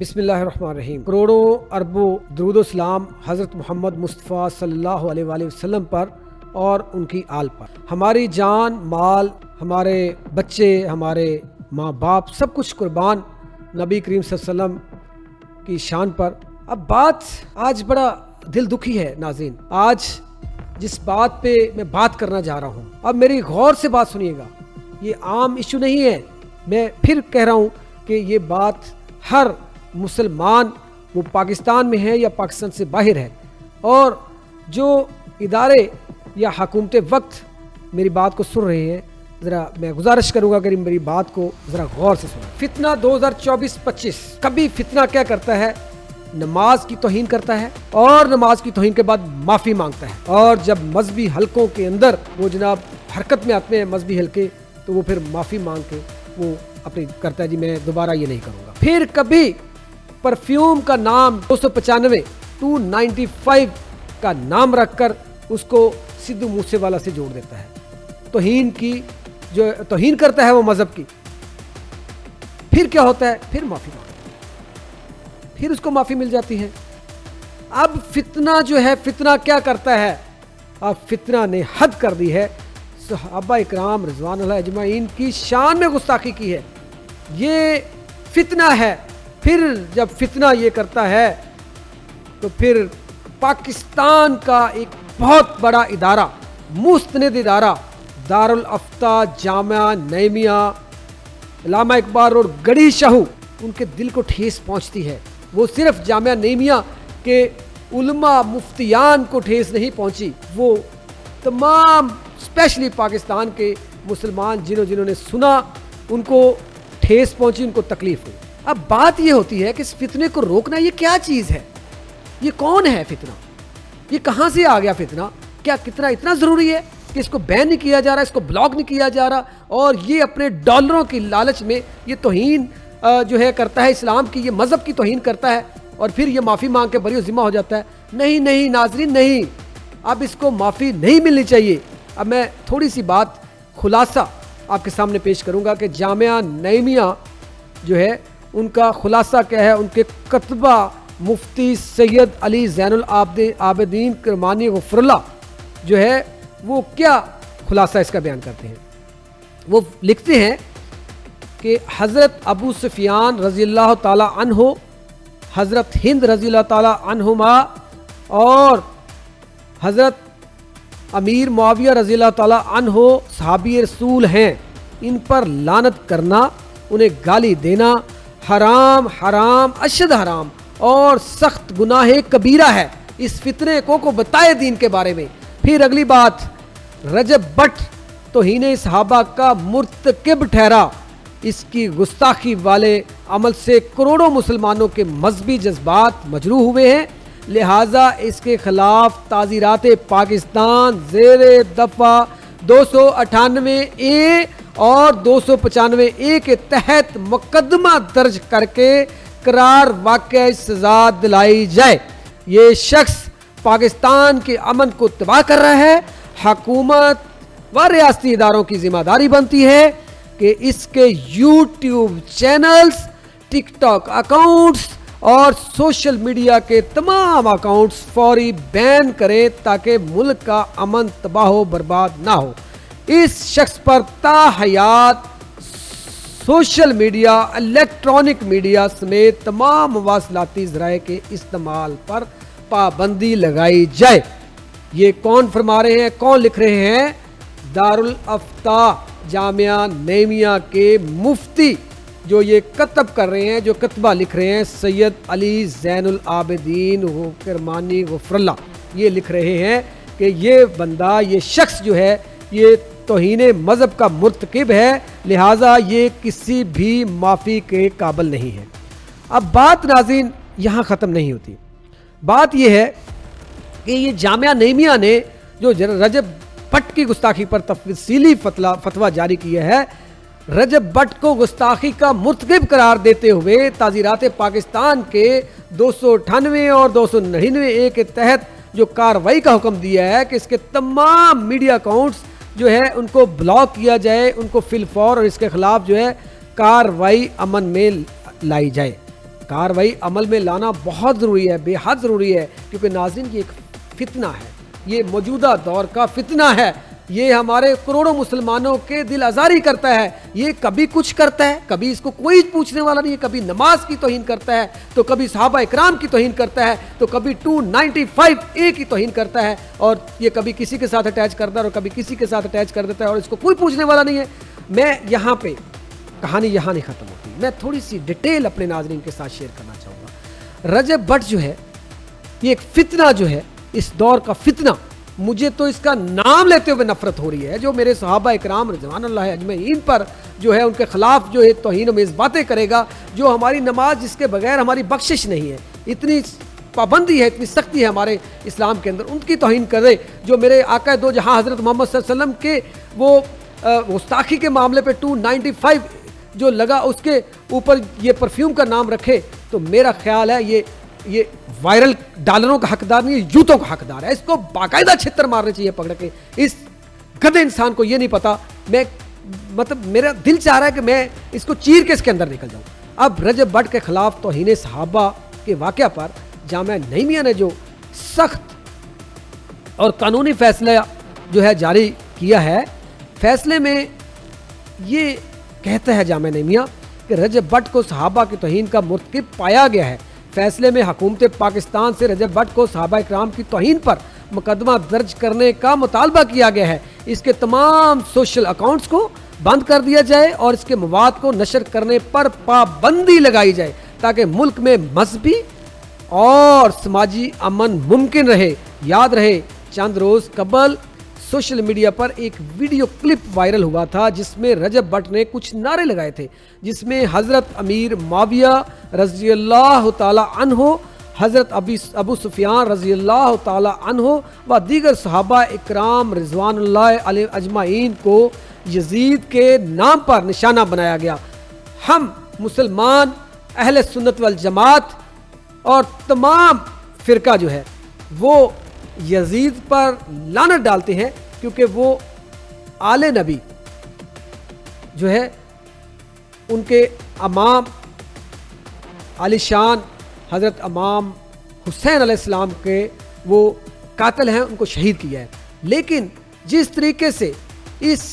بسم اللہ الرحمن الرحیم۔ کروڑوں اربوں درود و سلام حضرت محمد مصطفیٰ صلی اللہ علیہ وآلہ وسلم پر اور ان کی آل پر۔ ہماری جان مال، ہمارے بچے، ہمارے ماں باپ، سب کچھ قربان نبی کریم صلی اللہ علیہ وسلم کی شان پر۔ اب بات آج بڑا دل دکھی ہے ناظرین، آج جس بات پہ میں بات کرنا جا رہا ہوں، اب میری غور سے بات سنیے گا، یہ عام ایشو نہیں ہے۔ میں پھر کہہ رہا ہوں کہ یہ بات ہر مسلمان، وہ پاکستان میں ہے یا پاکستان سے باہر ہے، اور جو ادارے یا حکومت وقت میری بات کو سن رہے ہیں، ذرا میں گزارش کروں گا کہ میری بات کو ذرا غور سے سنیں۔ فتنہ 2024-25 کبھی فتنہ کیا کرتا ہے؟ نماز کی توہین کرتا ہے اور نماز کی توہین کے بعد معافی مانگتا ہے، اور جب مذہبی حلقوں کے اندر وہ جناب حرکت میں آتے ہیں مذہبی حلقے، تو وہ پھر معافی مانگ کے وہ اپنی کرتا ہے، جی میں دوبارہ یہ نہیں کروں گا۔ پھر کبھی پرفیوم کا نام 295 کا نام رکھ کر اس کو سدھو موسے والا سے جوڑ دیتا ہے، توہین کی جو توہین کرتا ہے وہ مذہب کی۔ پھر کیا ہوتا ہے؟ پھر معافی مانگتا ہے، پھر اس کو معافی مل جاتی ہے۔ اب فتنہ جو ہے، فتنہ کیا کرتا ہے؟ اب فتنہ نے حد کر دی ہے، صحابہ اکرام رضوان اللہ اجمعین کی شان میں گستاخی کی ہے، یہ فتنہ ہے۔ پھر جب فتنہ یہ کرتا ہے تو پھر پاکستان کا ایک بہت بڑا ادارہ، مستند ادارہ، دارالافتاء جامعہ نعیمیہ، علامہ اقبال روڈ گڑھی شاہو، ان کے دل کو ٹھیس پہنچتی ہے۔ وہ صرف جامعہ نعیمیہ کے علماء مفتیان کو ٹھیس نہیں پہنچی، وہ تمام اسپیشلی پاکستان کے مسلمان جنہوں نے سنا، ان کو ٹھیس پہنچی، ان کو تکلیف ہوئی۔ اب بات یہ ہوتی ہے کہ اس فتنے کو روکنا یہ کیا چیز ہے؟ یہ کون ہے فتنہ؟ یہ کہاں سے آ گیا فتنہ؟ کیا اتنا ضروری ہے کہ اس کو بین نہیں کیا جا رہا، اس کو بلاک نہیں کیا جا رہا، اور یہ اپنے ڈالروں کی لالچ میں یہ توہین جو ہے کرتا ہے اسلام کی، یہ مذہب کی توہین کرتا ہے، اور پھر یہ معافی مانگ کے بری و ذمہ ہو جاتا ہے؟ نہیں ناظرین، نہیں، اب اس کو معافی نہیں ملنی چاہیے۔ اب میں تھوڑی سی بات خلاصہ آپ کے سامنے پیش کروں گا کہ جامعہ نعیمیہ جو ہے ان کا خلاصہ کیا ہے۔ ان کے کتبہ مفتی سید علی زین العابدین کرمانی غفر اللہ جو ہے وہ کیا خلاصہ اس کا بیان کرتے ہیں؟ وہ لکھتے ہیں کہ حضرت ابو سفیان رضی اللہ تعالی عنہ، حضرت ہند رضی اللہ تعالی عنہما اور حضرت امیر معاویہ رضی اللہ تعالی عنہ صحابی رسول ہیں، ان پر لعنت کرنا، انہیں گالی دینا حرام اشد حرام اور سخت گناہ کبیرہ ہے۔ اس فتنے کو بتائے دین کے بارے میں۔ پھر اگلی بات، رجب بٹ توہین صحابہ کا مرتکب ٹھہرا، اس کی گستاخی والے عمل سے کروڑوں مسلمانوں کے مذہبی جذبات مجروح ہوئے ہیں، لہٰذا اس کے خلاف تعزیرات پاکستان زیر دفعہ 298A اور 295A کے تحت مقدمہ درج کر کے قرار واقعہ سزا دلائی جائے۔ یہ شخص پاکستان کے امن کو تباہ کر رہا ہے۔ حکومت و ریاستی اداروں کی ذمہ داری بنتی ہے کہ اس کے یوٹیوب چینلز، ٹک ٹاک اکاؤنٹس اور سوشل میڈیا کے تمام اکاؤنٹس فوری بین کریں تاکہ ملک کا امن تباہ و برباد نہ ہو۔ اس شخص پر تا حیات سوشل میڈیا، الیکٹرانک میڈیا سمیت تمام مواصلاتی ذرائع کے استعمال پر پابندی لگائی جائے۔ یہ کون فرما رہے ہیں، کون لکھ رہے ہیں؟ دارالافتاء جامعہ نعیمیہ کے مفتی جو یہ کتب کر رہے ہیں، جو کتبہ لکھ رہے ہیں، سید علی زین العابدین کرمانی غفر اللہ، یہ لکھ رہے ہیں کہ یہ بندہ، یہ شخص جو ہے یہ توہین مذہب کا مرتکب ہے، لہٰذا یہ کسی بھی معافی کے قابل نہیں ہے۔ اب بات ناظرین یہاں ختم نہیں ہوتی، بات یہ ہے کہ یہ جامعہ نعیمیہ نے جو رجب بٹ کی گستاخی پر تفصیلی فتویٰ جاری کیا ہے، رجب بٹ کو گستاخی کا مرتکب قرار دیتے ہوئے تعزیرات پاکستان کے 298 اور 299A کے تحت جو کارروائی کا حکم دیا ہے کہ اس کے تمام میڈیا اکاؤنٹس جو ہے ان کو بلاک کیا جائے، ان کو فی الفور، اور اس کے خلاف جو ہے کارروائی امن میں لائی جائے۔ کارروائی عمل میں لانا بہت ضروری ہے، بے حد ضروری ہے، کیونکہ ناظرین یہ ایک فتنہ ہے، یہ موجودہ دور کا فتنہ ہے، یہ ہمارے کروڑوں مسلمانوں کے دل آزاری کرتا ہے، یہ کبھی کچھ کرتا ہے، کبھی اس کو کوئی پوچھنے والا نہیں ہے، کبھی نماز کی توہین کرتا ہے تو کبھی صحابہ اکرام کی توہین کرتا ہے تو کبھی 295A کی توہین کرتا ہے، اور یہ کبھی کسی کے ساتھ اٹیچ کرتا ہے اور کبھی کسی کے ساتھ اٹیچ کر دیتا ہے اور اس کو کوئی پوچھنے والا نہیں ہے۔ میں یہاں پہ کہانی یہاں نہیں ختم ہوتی، میں تھوڑی سی ڈیٹیل اپنے ناظرین کے ساتھ شیئر کرنا چاہوں گا۔ رجب بٹ جو ہے یہ ایک فتنہ جو ہے، اس دور کا فتنہ، مجھے تو اس کا نام لیتے ہوئے نفرت ہو رہی ہے، جو میرے صحابہ اکرام رضوان اللہ اجمعین پر جو ہے ان کے خلاف جو ہے توہین آمیز باتیں کرے گا، جو ہماری نماز جس کے بغیر ہماری بخشش نہیں ہے، اتنی پابندی ہے، اتنی سختی ہے ہمارے اسلام کے اندر، ان کی توہین کرے، جو میرے آقا دو جہاں حضرت محمد صلی اللہ علیہ وسلم کے وہ گستاخی کے معاملے پہ 295 جو لگا اس کے اوپر یہ پرفیوم کا نام رکھے، تو میرا خیال ہے یہ وائرل ڈالروں کا حقدار نہیں، یہ جوتوں کا حقدار ہے، اس کو باقاعدہ چھتر مارنے چاہیے پکڑ کے۔ اس گدھے انسان کو یہ نہیں پتا، میں مطلب میرا دل چاہ رہا ہے کہ میں اس کو چیر کے اس کے اندر نکل جاؤں۔ اب رجب بٹ کے خلاف توہین صحابہ کے واقعہ پر جامعہ نعیمیہ نے جو سخت اور قانونی فیصلہ جو ہے جاری کیا ہے، فیصلے میں یہ کہتا ہے جامعہ نعیمیہ کہ رجب بٹ کو صحابہ کی توہین کا مرتکب پایا گیا ہے۔ فیصلے میں حکومت پاکستان سے رجب بٹ کو صحابہ اکرام کی توہین پر مقدمہ درج کرنے کا مطالبہ کیا گیا ہے، اس کے تمام سوشل اکاؤنٹس کو بند کر دیا جائے اور اس کے مواد کو نشر کرنے پر پابندی لگائی جائے تاکہ ملک میں مذہبی اور سماجی امن ممکن رہے۔ یاد رہے چند روز قبل سوشل میڈیا پر ایک ویڈیو کلپ وائرل ہوا تھا جس میں رجب بٹ نے کچھ نعرے لگائے تھے، جس میں حضرت امیر معاویہ رضی اللہ تعالی عنہ، حضرت ابو سفیان رضی اللہ تعالی عنہ و دیگر صحابہ اکرام رضوان اللہ علیہ اجمعین کو یزید کے نام پر نشانہ بنایا گیا۔ ہم مسلمان اہل سنت والجماعت اور تمام فرقہ جو ہے وہ یزید پر لعنت ڈالتے ہیں، کیونکہ وہ آل نبی جو ہے ان کے امام علی شان حضرت امام حسین علیہ السلام کے وہ قاتل ہیں، ان کو شہید کیا ہے، لیکن جس طریقے سے اس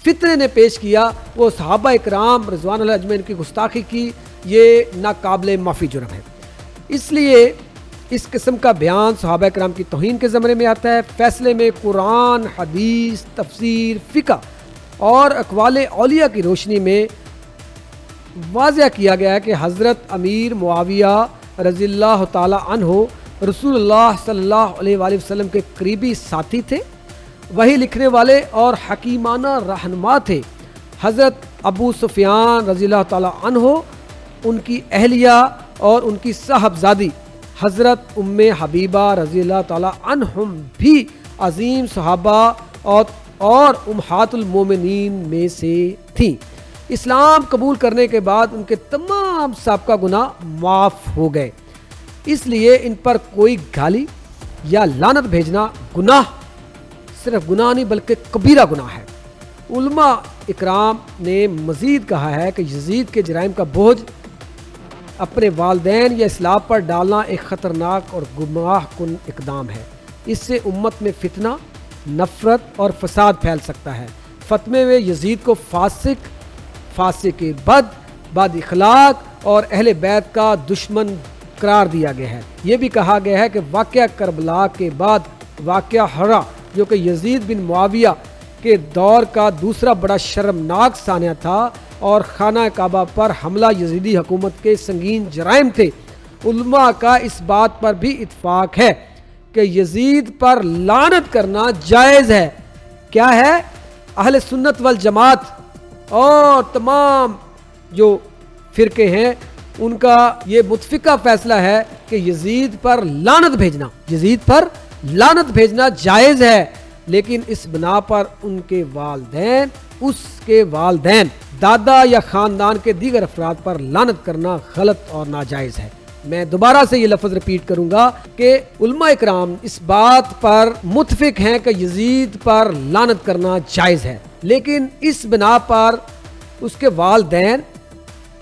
فتنے نے پیش کیا وہ صحابہ اکرام رضوان اللہ اجمعین کی گستاخی کی، یہ ناقابل معافی جرم ہے۔ اس لیے اس قسم کا بیان صحابہ اکرام کی توہین کے زمرے میں آتا ہے۔ فیصلے میں قرآن، حدیث، تفسیر، فقہ اور اقوال اولیاء کی روشنی میں واضح کیا گیا ہے کہ حضرت امیر معاویہ رضی اللہ تعالی عنہ رسول اللہ صلی اللہ علیہ وآلہ وسلم کے قریبی ساتھی تھے، وہی لکھنے والے اور حکیمانہ رہنما تھے۔ حضرت ابو سفیان رضی اللہ تعالی عنہ، ان کی اہلیہ اور ان کی صاحبزادی حضرت ام حبیبہ رضی اللہ تعالی عنہم بھی عظیم صحابہ اور امہات المومنین میں سے تھیں۔ اسلام قبول کرنے کے بعد ان کے تمام سابقہ گناہ معاف ہو گئے، اس لیے ان پر کوئی گالی یا لعنت بھیجنا گناہ، صرف گناہ نہیں بلکہ کبیرہ گناہ ہے۔ علماء اکرام نے مزید کہا ہے کہ یزید کے جرائم کا بوجھ اپنے والدین یا اصلاح پر ڈالنا ایک خطرناک اور گمراہ کن اقدام ہے، اس سے امت میں فتنہ، نفرت اور فساد پھیل سکتا ہے۔ فتوے میں یزید کو فاسق بد اخلاق اور اہل بیت کا دشمن قرار دیا گیا ہے۔ یہ بھی کہا گیا ہے کہ واقعہ کربلا کے بعد واقعہ ہرا، جو کہ یزید بن معاویہ کے دور کا دوسرا بڑا شرمناک سانحہ تھا اور خانہ کعبہ پر حملہ یزیدی حکومت کے سنگین جرائم تھے۔ علماء کا اس بات پر بھی اتفاق ہے کہ یزید پر لعنت کرنا جائز ہے۔ کیا ہے؟ اہل سنت والجماعت اور تمام جو فرقے ہیں ان کا یہ متفقہ فیصلہ ہے کہ یزید پر لعنت بھیجنا جائز ہے، لیکن اس بنا پر اس کے والدین، دادا یا خاندان کے دیگر افراد پر لعنت کرنا غلط اور ناجائز ہے۔ میں دوبارہ سے یہ لفظ ریپیٹ کروں گا کہ علماء اکرام اس بات پر متفق ہیں کہ یزید پر لعنت کرنا جائز ہے، لیکن اس بنا پر اس کے والدین،